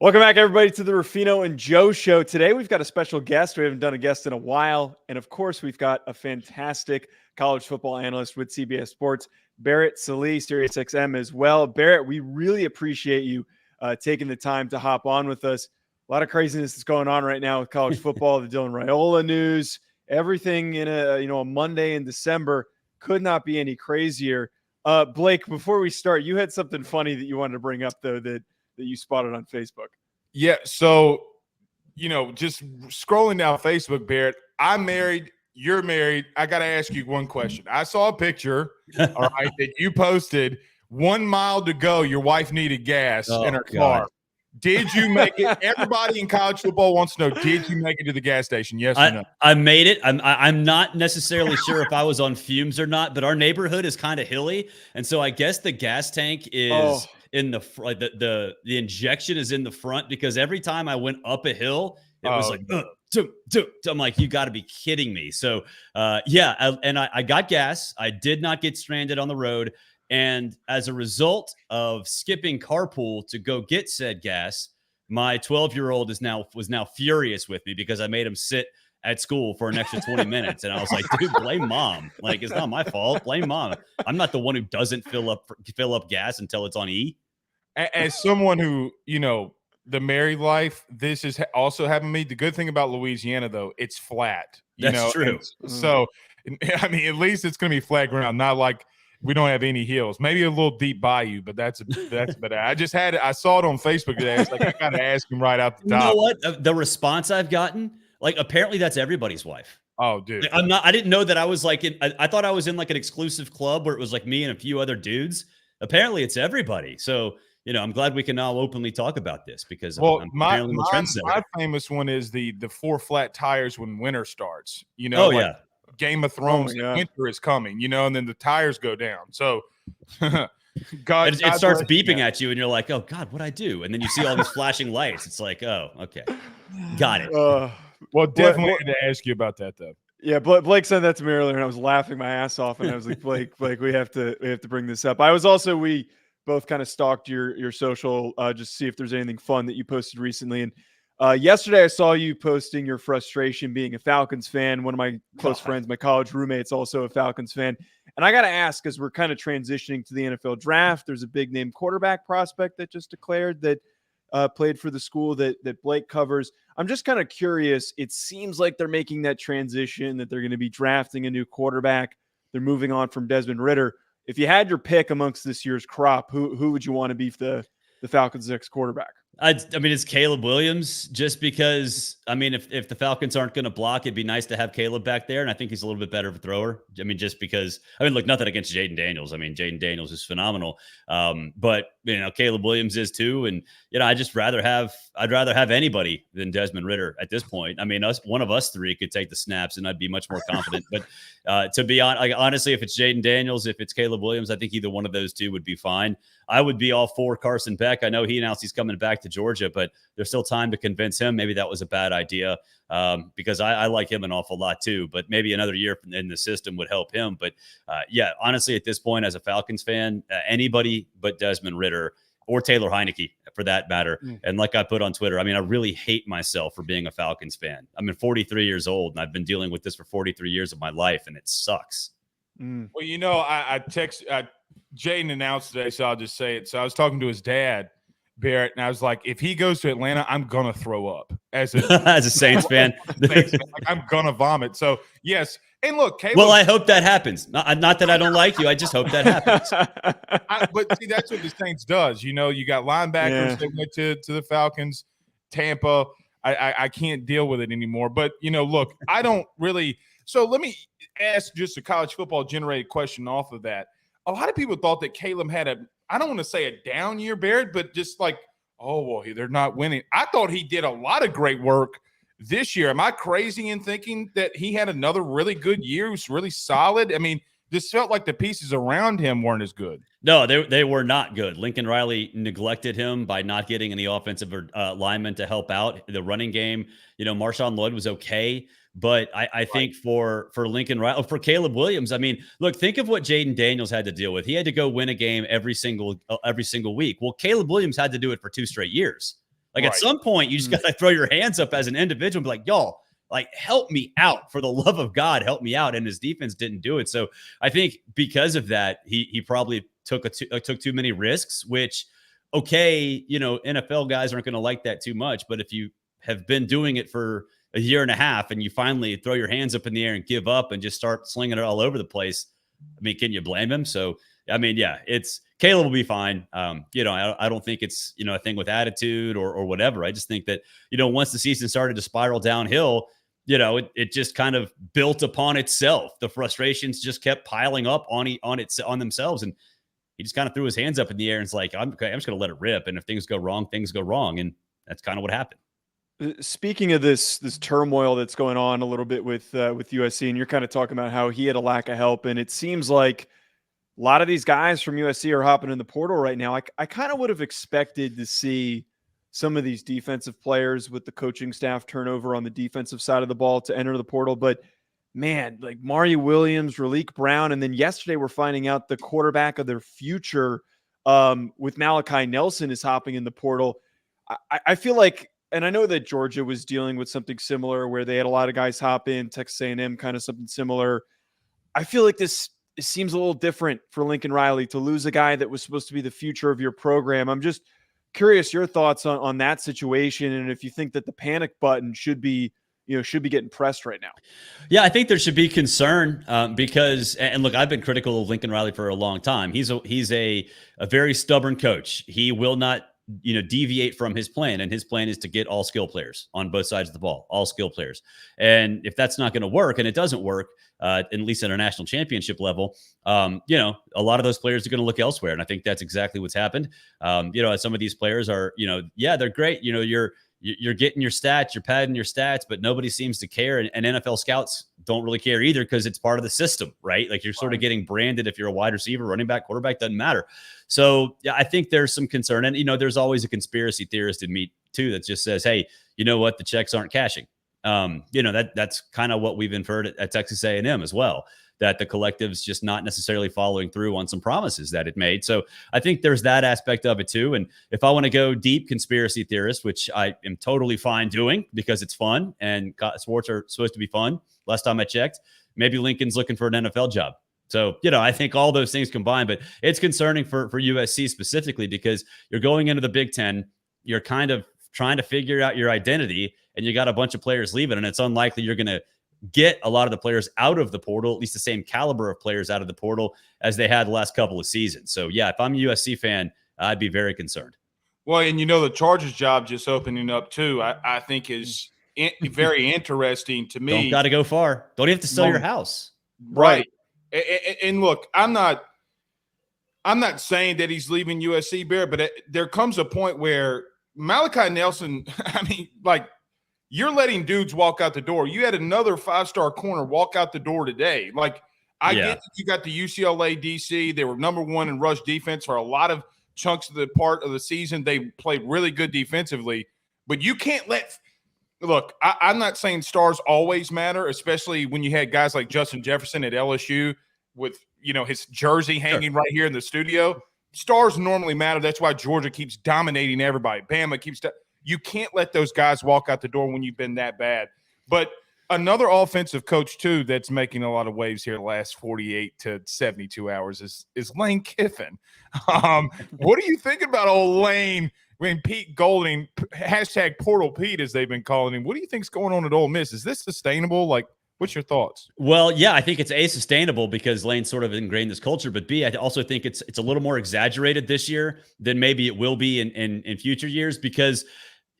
Welcome back, everybody, to the Ruffino and Joe Show. Today, we've got a special guest. We haven't done a guest in a while. And, of course, we've got a fantastic college football analyst with CBS Sports, Barrett Sallee, SiriusXM as well. Barrett, we really appreciate you taking the time to hop on with us. A lot of craziness is going on right now with college football, the Dylan Raiola news, everything in a Monday in December could not be any crazier. Blake, before we start, you had something funny that you wanted to bring up, though, that you spotted on Facebook. Yeah. So, just scrolling down Facebook, Barrett, I'm married. You're married. I got to ask you one question. I saw a picture, all right, that you posted 1 mile to go. Your wife needed gas in her car. Did you make it? Everybody in college football wants to know, did you make it to the gas station? Yes or no? I made it. I'm not necessarily sure if I was on fumes or not, but our neighborhood is kind of hilly. And so I guess the gas tank is in the front. The injection is in the front, because every time I went up a hill, it was like, I'm like, you got to be kidding me. So, I got gas. I did not get stranded on the road. And as a result of skipping carpool to go get said gas, my 12-year-old was now furious with me because I made him sit at school for an extra 20 minutes. And I was like, dude, blame mom. Like, it's not my fault. Blame mom. I'm not the one who doesn't fill up gas until it's on E. As someone who, the married life, this is also happened to me. The good thing about Louisiana, though, it's flat. That's true. So, I mean, at least it's going to be flat ground, not like we don't have any hills. Maybe a little deep bayou, but that's better. I saw it on Facebook today. It's like, I got to ask him right out the top. You know what? The response I've gotten, like, apparently that's everybody's wife. Oh, dude. I didn't know that I was like I thought I was in like an exclusive club where it was like me and a few other dudes. Apparently it's everybody. So, I'm glad we can now openly talk about this, because my famous one is the 4 flat tires when winter starts. Game of Thrones, winter is coming, and then the tires go down. So God, it starts beeping at you and you're like, oh God, what'd I do? And then you see all these flashing lights. It's like, oh, okay. Got it. Well, definitely had to ask you about that, though. Yeah, Blake said that to me earlier and I was laughing my ass off, and I was like, Blake, we have to bring this up. We both kind of stalked your social just to see if there's anything fun that you posted recently. And yesterday I saw you posting your frustration being a Falcons fan. One of my close friends, my college roommate's also a Falcons fan. And I got to ask, as we're kind of transitioning to the NFL draft, there's a big name quarterback prospect that just declared that played for the school that Blake covers. I'm just kind of curious. It seems like they're making that transition, that they're going to be drafting a new quarterback. They're moving on from Desmond Ridder. If you had your pick amongst this year's crop, who would you want to be the Falcons' next quarterback? I mean, it's Caleb Williams, just because, I mean, if the Falcons aren't going to block, it'd be nice to have Caleb back there. And I think he's a little bit better of a thrower. I mean, just because, look, nothing against Jaden Daniels. I mean, Jaden Daniels is phenomenal. But, Caleb Williams is too. And, I'd rather have anybody than Desmond Ridder at this point. I mean, one of us three could take the snaps and I'd be much more confident. But to be honest, honestly, if it's Jaden Daniels, if it's Caleb Williams, I think either one of those two would be fine. I would be all for Carson Beck. I know he announced he's coming back to Georgia, but there's still time to convince him. Maybe that was a bad idea, because I like him an awful lot too, but maybe another year in the system would help him. But honestly, at this point, as a Falcons fan, anybody but Desmond Ridder or Taylor Heineke for that matter. And like I put on Twitter, I really hate myself for being a Falcons fan. I'm 43 years old and I've been dealing with this for 43 years of my life, and it sucks. Well, Jaden announced today, so I'll just say it. So I was talking to his dad, Barrett, and I was like, if he goes to Atlanta, I'm going to throw up. As a Saints fan. I'm going to vomit. So, yes. And look, Caleb. Well, I hope that happens. Not that I don't like you. I just hope that happens. But see, that's what the Saints does. You got linebackers that went to the Falcons, Tampa. I can't deal with it anymore. But, look, I don't really – so let me ask just a college football generated question off of that. A lot of people thought that Caleb had I don't want to say a down year, Barrett, but just like, they're not winning. I thought he did a lot of great work this year. Am I crazy in thinking that he had another really good year? He was really solid. I mean, this felt like the pieces around him weren't as good. No, they were not good. Lincoln Riley neglected him by not getting any offensive linemen to help out the running game. Marshawn Lloyd was okay. But I think for Lincoln Riley, for Caleb Williams, look, think of what Jaden Daniels had to deal with. He had to go win a game every single week. Well, Caleb Williams had to do it for 2 straight years. Like at some point, you just got to throw your hands up as an individual and be like, y'all, like, help me out. For the love of God, help me out. And his defense didn't do it. So I think because of that, he probably took too many risks, which, okay, NFL guys aren't going to like that too much. But if you have been doing it for a year and a half and you finally throw your hands up in the air and give up and just start slinging it all over the place, I mean, can you blame him? So, I mean, yeah, Caleb will be fine. I don't think it's, a thing with attitude or whatever. I just think that, once the season started to spiral downhill, it just kind of built upon itself. The frustrations just kept piling up on themselves. And he just kind of threw his hands up in the air and it's like, I'm just going to let it rip. And if things go wrong, things go wrong. And that's kind of what happened. Speaking of this turmoil that's going on a little bit with USC, and you're kind of talking about how he had a lack of help, and it seems like a lot of these guys from USC are hopping in the portal right now. I kind of would have expected to see some of these defensive players with the coaching staff turnover on the defensive side of the ball to enter the portal, but man, like Mario Williams, Raleek Brown, and then yesterday we're finding out the quarterback of their future with Malachi Nelson is hopping in the portal. I feel like, and I know that Georgia was dealing with something similar where they had a lot of guys hop in, Texas A&M kind of something similar. I feel like this seems a little different for Lincoln Riley to lose a guy that was supposed to be the future of your program. I'm just curious your thoughts on that situation, and if you think that the panic button should be getting pressed right now. Yeah, I think there should be concern because, and look, I've been critical of Lincoln Riley for a long time. He's a very stubborn coach. He will not deviate from his plan. And his plan is to get all skill players on both sides of the ball, all skill players. And if that's not going to work, and it doesn't work, at least at a national championship level, a lot of those players are going to look elsewhere. And I think that's exactly what's happened. Some of these players are, they're great. You're getting your stats, you're padding your stats, but nobody seems to care. And NFL scouts don't really care either because it's part of the system, right? Like you're sort of getting branded if you're a wide receiver, running back, quarterback, doesn't matter. So yeah, I think there's some concern. And, there's always a conspiracy theorist in me too that just says, hey, you know what? The checks aren't cashing. That's kind of what we've inferred at Texas A&M as well, that the collective's just not necessarily following through on some promises that it made. So I think there's that aspect of it too. And if I want to go deep conspiracy theorist, which I am totally fine doing because it's fun and sports are supposed to be fun. Last time I checked, maybe Lincoln's looking for an NFL job. So, I think all those things combined, but it's concerning for USC specifically because you're going into the Big Ten, you're kind of trying to figure out your identity, and you got a bunch of players leaving, and it's unlikely you're going to get a lot of the players out of the portal, at least the same caliber of players out of the portal as they had the last couple of seasons. So, yeah, if I'm a USC fan, I'd be very concerned. Well, and the Chargers job just opening up too, I think is very interesting to me. Don't got to go far. Don't even have to sell your house. Right. And look, I'm not saying that he's leaving USC, Barrett, but there comes a point where Malachi Nelson, you're letting dudes walk out the door. You had another 5-star corner walk out the door today. I get that you got the UCLA DC. They were number one in rush defense for a lot of chunks of the part of the season. They played really good defensively, but you can't look, I'm not saying stars always matter, especially when you had guys like Justin Jefferson at LSU with, his jersey hanging right here in the studio. Stars normally matter. That's why Georgia keeps dominating everybody. Bama keeps you can't let those guys walk out the door when you've been that bad. But another offensive coach, too, that's making a lot of waves here the last 48 to 72 hours is Lane Kiffin. What are you thinking about old Lane? Pete Golding, hashtag Portal Pete, as they've been calling him. What do you think's going on at Ole Miss? Is this sustainable? What's your thoughts? Well, yeah, I think it's A, sustainable because Lane sort of ingrained this culture, but B, I also think it's a little more exaggerated this year than maybe it will be in future years because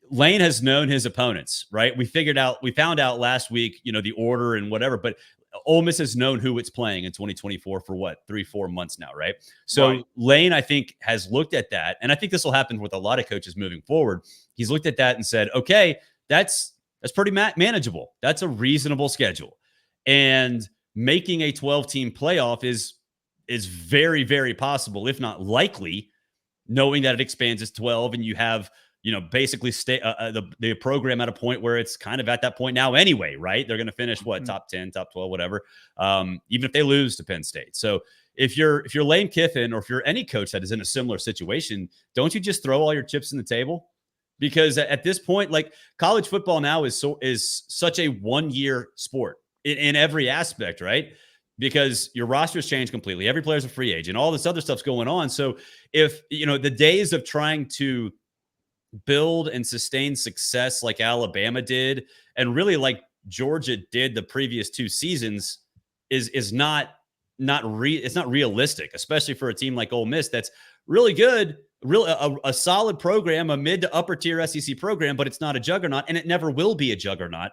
Lane has known his opponents, right? We found out last week, the order and whatever, but Ole Miss has known who it's playing in 2024 for 3-4 months now, right? So right. Lane, I think, has looked at that, and I think this will happen with a lot of coaches moving forward. He's looked at that and said, okay, that's pretty manageable. That's a reasonable schedule. And making a 12-team playoff is very, very possible, if not likely, knowing that it expands as 12 and you have basically stay the program at a point where it's kind of at that point now anyway, right? They're going to finish top 10, top 12, whatever. Even if they lose to Penn State. So if you're Lane Kiffin or if you're any coach that is in a similar situation, don't you just throw all your chips in the table? because at this point, like college football now is such a 1-year sport in every aspect, right? Because your rosters change completely. Every player's a free agent. All this other stuff's going on. So if, the days of trying to build and sustain success like Alabama did, and really like Georgia did the previous 2 seasons, is not realistic, especially for a team like Ole Miss that's really good, a solid program, a mid to upper tier SEC program, but it's not a juggernaut, and it never will be a juggernaut.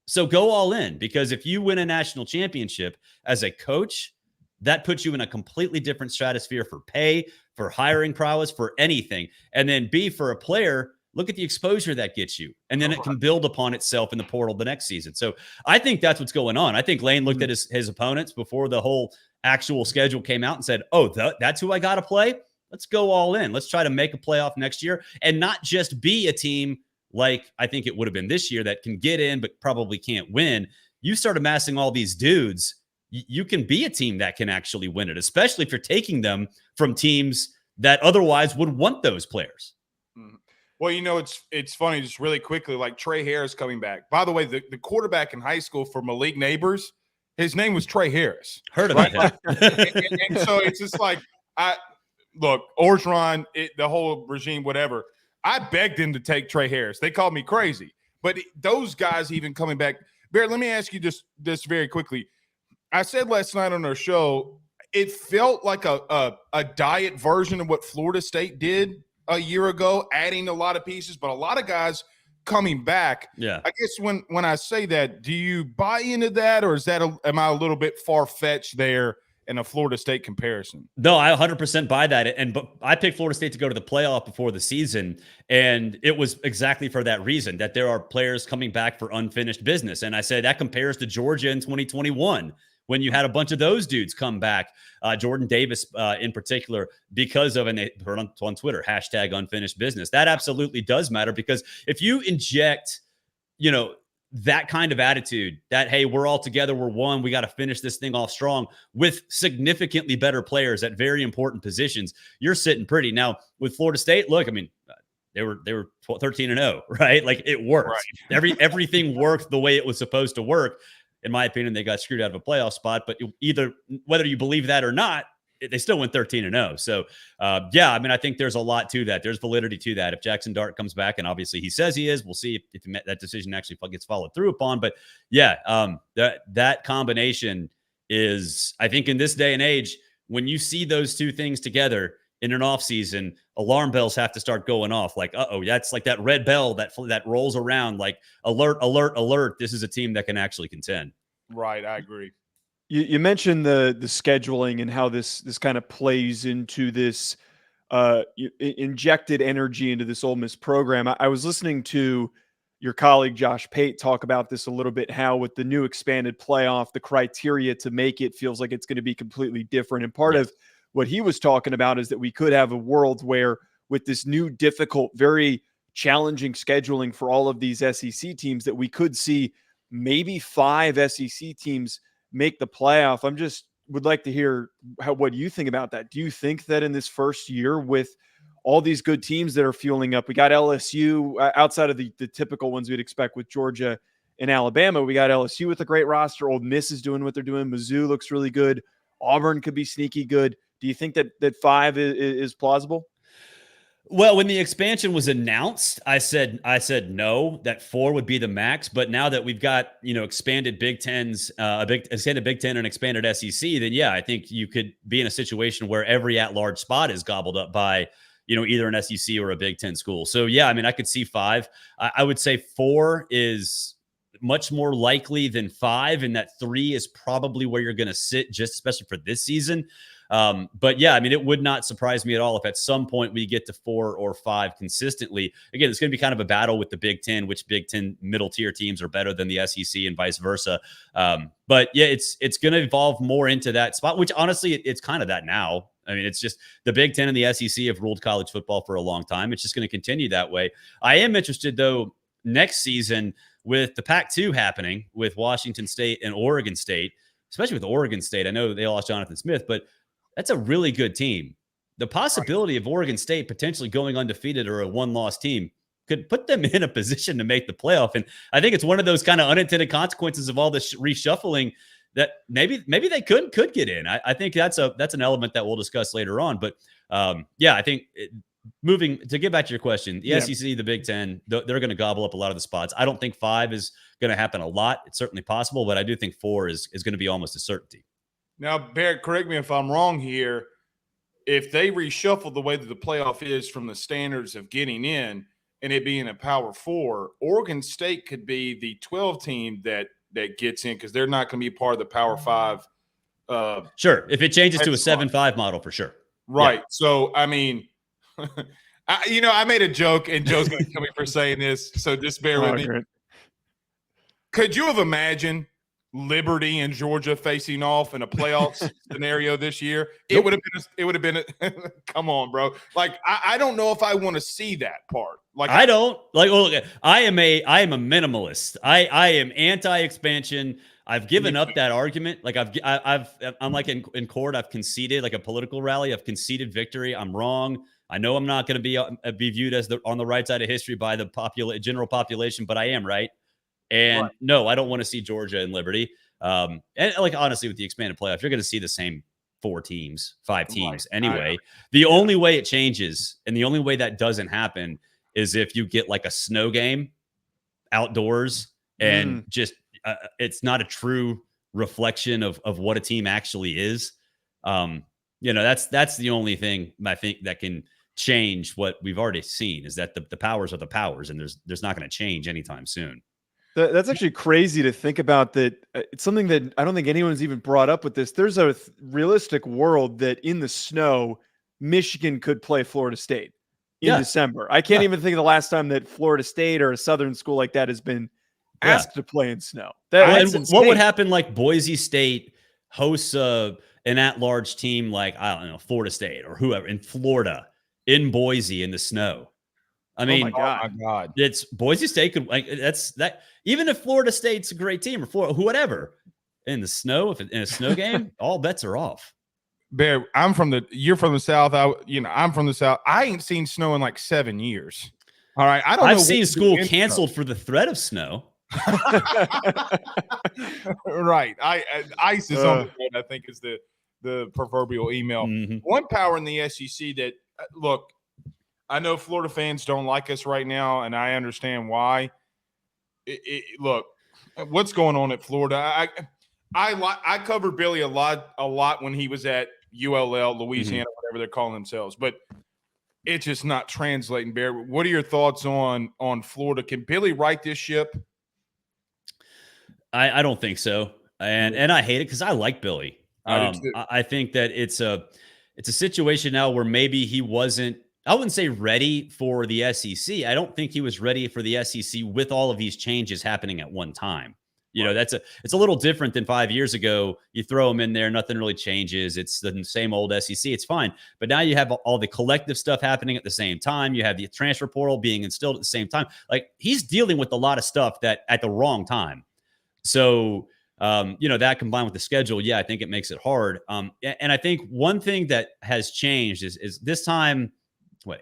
So go all in, because if you win a national championship as a coach, that puts you in a completely different stratosphere for pay, for hiring prowess, for anything. And then B, for a player, look at the exposure that gets you. And then it can build upon itself in the portal the next season. So I think that's what's going on. I think Lane looked at his opponents before the whole actual schedule came out and said, oh, that's who I got to play. Let's go all in. Let's try to make a playoff next year and not just be a team like I think it would have been this year that can get in but probably can't win. You start amassing all these dudes, you can be a team that can actually win it, especially if you're taking them from teams that otherwise would want those players. Well, it's funny, just really quickly, like Trey Harris coming back. By the way, the quarterback in high school for Malik Neighbors, his name was Trey Harris. Heard about him. and so it's just like, Orgeron, the whole regime, whatever. I begged him to take Trey Harris. They called me crazy. But those guys even coming back. Barrett, let me ask you this very quickly. I said last night on our show, it felt like a diet version of what Florida State did a year ago, adding a lot of pieces, but a lot of guys coming back. Yeah. I guess when I say that, do you buy into that, or am I a little bit far-fetched there in a Florida State comparison? No, I 100% buy that. But I picked Florida State to go to the playoff before the season, and it was exactly for that reason, that there are players coming back for unfinished business. And I said that compares to Georgia in 2021, when you had a bunch of those dudes come back, Jordan Davis in particular, because of, and they heard on Twitter, #unfinished business. That absolutely does matter, because if you inject, that kind of attitude that, hey, we're all together, we're one, we got to finish this thing off strong with significantly better players at very important positions, you're sitting pretty. Now with Florida State, look, I mean, they were 13-0, right? Like it worked. Right. Everything worked the way it was supposed to work. In my opinion, they got screwed out of a playoff spot, but either whether you bbelieve that or not, they still went 13-0. So, I mean, I think there's a lot to that. There's validity to that. If Jackson Dart comes back, and obviously he says he is, we'll see if that decision actually gets followed through upon. But that combination is, I think in this day and age, when you see those two things together in an offseason, alarm bells have to start going off. Like, that's like that red bell that rolls around, like alert, alert, alert. This is a team that can actually contend. Right. I agree. You mentioned the scheduling and how this kind of plays into this injected energy into this Ole Miss program. I was listening to your colleague Josh Pate talk about this a little bit, how with the new expanded playoff, the criteria to make it feels like it's going to be completely different. And part of what he was talking about is that we could have a world where, with this new difficult, very challenging scheduling for all of these SEC teams, that we could see maybe 5 SEC teams make the playoff. I'm just would like to hear what you think about that. Do you think that in this first year, with all these good teams that are fueling up, we got LSU outside of the typical ones we'd expect with Georgia and Alabama, we got LSU with a great roster. Ole Miss is doing what they're doing. Mizzou looks really good. Auburn could be sneaky good. Do you think that 5 is plausible? Well, when the expansion was announced, I said no, that 4 would be the max. But now that we've got, expanded Big Tens, extended Big Ten and expanded SEC, then I think you could be in a situation where every at-large spot is gobbled up by, either an SEC or a Big Ten school. So I mean, I could see 5. I would say 4 is much more likely than 5, and that 3 is probably where you're going to sit, just especially for this season. But I mean, it would not surprise me at all if at some point we get to 4 or 5 consistently. Again, it's going to be kind of a battle with the Big Ten, which Big Ten middle tier teams are better than the SEC and vice versa. But it's going to evolve more into that spot, which honestly, it's kind of that now. I mean, it's just the Big Ten and the SEC have ruled college football for a long time. It's just going to continue that way. I am interested, though, next season with the Pac-2 happening with Washington State and Oregon State, especially with Oregon State. I know they lost Jonathan Smith, but that's a really good team. The possibility of Oregon State potentially going undefeated or a 1-loss team could put them in a position to make the playoff. And I think it's one of those kind of unintended consequences of all this reshuffling that maybe they could get in. I think that's an element that we'll discuss later on. But I think moving to get back to your question, the SEC, the Big Ten, they're going to gobble up a lot of the spots. I don't think 5 is going to happen a lot. It's certainly possible, but I do think 4 is going to be almost a certainty. Now, Barrett, correct me if I'm wrong here. If they reshuffle the way that the playoff is from the standards of getting in and it being a Power 4, Oregon State could be the 12 team that gets in because they're not going to be part of the Power 5. Sure. If it changes to a 7-5 model, for sure. Right. Yeah. So, I mean, I made a joke, and Joe's going to kill me for saying this, so just bear with me. Great. Could you have imagined Liberty and Georgia facing off in a playoff scenario this year? It would have been come on, bro. Like, I don't know if I want to see that part. Like, I don't like. Well, look, I am a minimalist. I am anti-expansion. I've given up that argument. Like I'm like in court. I've conceded, like a political rally. I've conceded victory. I'm wrong. I know I'm not going to be viewed as on the right side of history by the general population, but I am right. And no, I don't want to see Georgia and Liberty. And like, honestly, with the expanded playoff, you're going to see the same 5 teams anyway. The only way it changes, and the only way that doesn't happen, is if you get like a snow game outdoors and just it's not a true reflection of what a team actually is. That's the only thing I think that can change what we've already seen, is that the powers are the powers, and there's not going to change anytime soon. That's actually crazy to think about. That it's something that I don't think anyone's even brought up with this. There's a realistic world that in the snow, Michigan could play Florida State in December. I can't even think of the last time that Florida State or a Southern school like that has been asked to play in snow. What would happen? Like Boise State hosts an at-large team, like, I don't know, Florida State or whoever in Florida, in Boise in the snow. I mean, oh my God. It's Boise State could, like, that's that. Even if Florida State's a great team, or Florida, whatever, in the snow, if in a snow game, all bets are off. Bear, you're from the South. I'm from the South. I ain't seen snow in like 7 years. All right. I've seen school canceled for the threat of snow. Right. Ice is on the road, I think, is the proverbial email. Mm-hmm. One power in the SEC that, look, I know Florida fans don't like us right now, and I understand why. Look, what's going on at Florida? I covered Billy a lot when he was at ULL, Louisiana, whatever they're calling themselves, but it's just not translating. Bear, what are your thoughts on Florida? Can Billy right this ship? I don't think so, and I hate it because I like Billy. I think that it's a situation now where maybe he wasn't, I wouldn't say ready for the SEC. I don't think he was ready for the SEC with all of these changes happening at one time. It's a little different than 5 years ago. You throw him in there, nothing really changes. It's the same old SEC. It's fine. But now you have all the collective stuff happening at the same time. You have the transfer portal being instilled at the same time. Like, he's dealing with a lot of stuff that at the wrong time. So, that combined with the schedule, I think it makes it hard. And I think one thing that has changed is this time,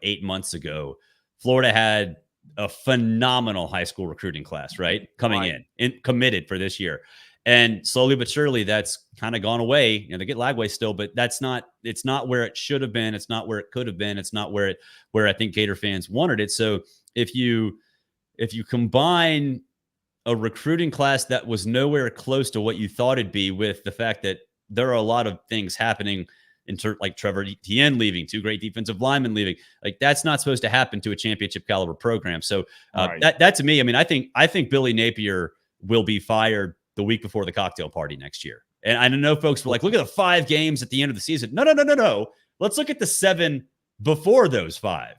8 months ago, Florida had a phenomenal high school recruiting class, right? Coming in and committed for this year. And slowly but surely that's kind of gone away. They get Lagway still, but it's not where it should have been. It's not where it could have been. It's not where I think Gator fans wanted it. So if you combine a recruiting class that was nowhere close to what you thought it'd be, with the fact that there are a lot of things happening like Trevor Etienne leaving, 2 great defensive linemen leaving, like, that's not supposed to happen to a championship caliber program. So that to me, I mean, I think Billy Napier will be fired the week before the cocktail party next year. And I know folks were like, look at the 5 games at the end of the season. No. Let's look at the 7 before those 5,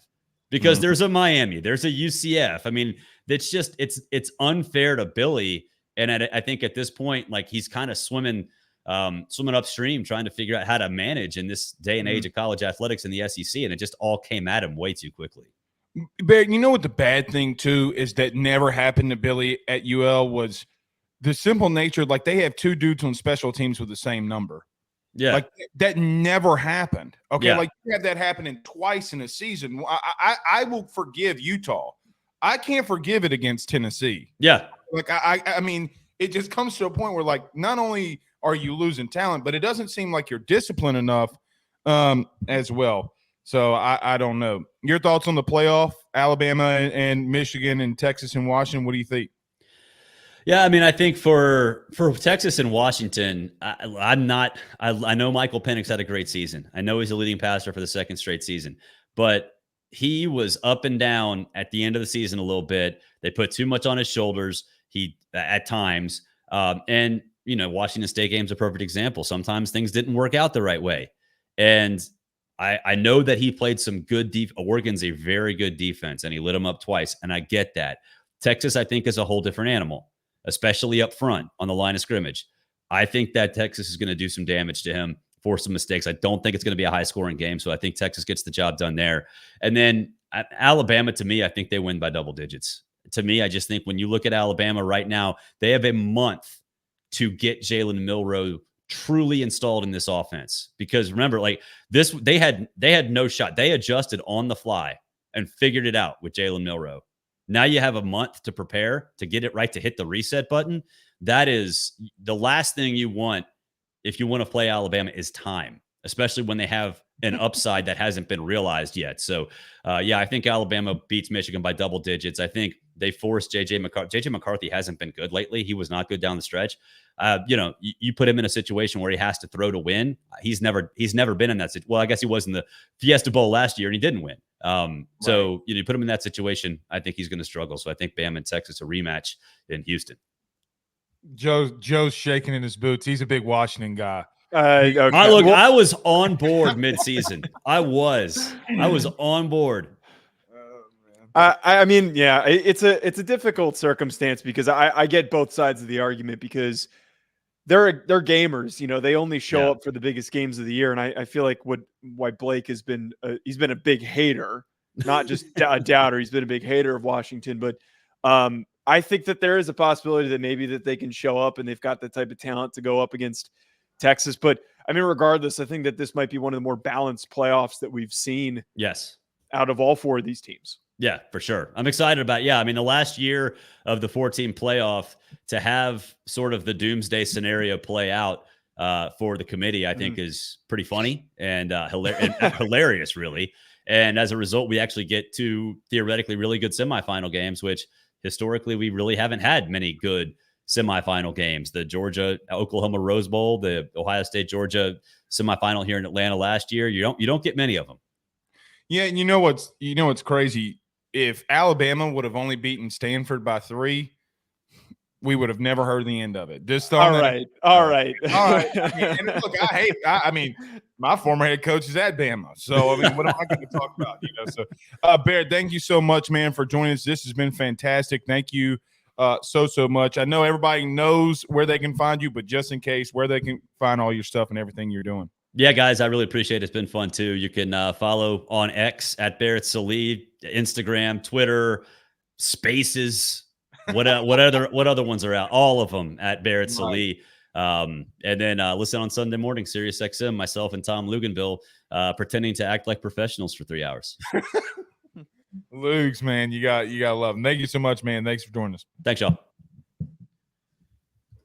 because there's a Miami, there's a UCF. I mean, it's unfair to Billy. And I think at this point, like, he's kind of swimming upstream, trying to figure out how to manage in this day and age of college athletics in the SEC. And it just all came at him way too quickly. Barrett, you know what the bad thing too is that never happened to Billy at UL was the simple nature. Like, they have 2 dudes on special teams with the same number. Yeah. Like, that never happened. Okay. Yeah. Like, you have that happening twice in a season. I will forgive Utah. I can't forgive it against Tennessee. Yeah. Like, I mean, it just comes to a point where, like, not only are you losing talent, but it doesn't seem like you're disciplined enough as well. So I don't know. Your thoughts on the playoff, Alabama and Michigan and Texas and Washington? What do you think? Yeah, I mean, I think for Texas and Washington, I know Michael Penix had a great season. I know he's a leading passer for the second straight season, but he was up and down at the end of the season a little bit. They put too much on his shoulders. At times, and Washington State game's a perfect example. Sometimes things didn't work out the right way, and I know that he played some good Oregon's a very good defense, and he lit them up twice, and I get that. Texas, I think, is a whole different animal, especially up front on the line of scrimmage. I think that Texas is going to do some damage to him for some mistakes. I don't think it's going to be a high-scoring game, so I think Texas gets the job done there. And then Alabama, to me, I think they win by double digits. To me, I just think when you look at Alabama right now, they have a month to get Jalen Milroe truly installed in this offense. Because remember, like this, they had no shot. They adjusted on the fly and figured it out with Jalen Milroe. Now you have a month to prepare to get it right, to hit the reset button. That is the last thing you want if you want to play Alabama is time, especially when they have an upside that hasn't been realized yet. So, yeah, I think Alabama beats Michigan by double digits. I think they forced J.J. McCarthy. J.J. McCarthy hasn't been good lately. He was not good down the stretch. You put him in a situation where he has to throw to win. He's never been in that situation. Well, I guess he was in the Fiesta Bowl last year and he didn't win. So you put him in that situation, I think he's going to struggle. So I think Bama and Texas a rematch in Houston. Joe's shaking in his boots. He's a big Washington guy. Okay. I was on board mid-season. I was on board. I mean, yeah, it's a difficult circumstance because I get both sides of the argument because they're gamers. They only show up for the biggest games of the year, and I feel like why Blake has been he's been a big hater, not just a doubter. He's been a big hater of Washington, but I think that there is a possibility that maybe that they can show up and they've got the type of talent to go up against Texas. But I mean, regardless, I think that this might be one of the more balanced playoffs that we've seen. Yes, out of all four of these teams. Yeah, for sure. I'm excited about, I mean, the last year of the 14 playoff to have sort of the doomsday scenario play out for the committee, I think is pretty funny and hilarious, really. And as a result, we actually get to theoretically really good semifinal games, which historically we really haven't had many good semifinal games. The Georgia-Oklahoma Rose Bowl, the Ohio State-Georgia semifinal here in Atlanta last year, you don't get many of them. Yeah, and you know what's crazy? If Alabama would have only beaten Stanford by 3, we would have never heard the end of it. All right. I mean, my former head coach is at Bama, so I mean, what am I going to talk about? So Barrett, thank you so much, man, for joining us. This has been fantastic. Thank you so much. I know everybody knows where they can find you, but just in case, where they can find all your stuff and everything you're doing. Yeah, guys, I really appreciate it. It's been fun too. You can follow on X at Barrett Sallee, Instagram, Twitter, Spaces. What other ones are out? All of them at Barrett Sallee. And then listen on Sunday morning, Sirius XM, myself and Tom Luganville, pretending to act like professionals for 3 hours. Lugs, man, you got love him. Thank you so much, man. Thanks for joining us. Thanks, y'all.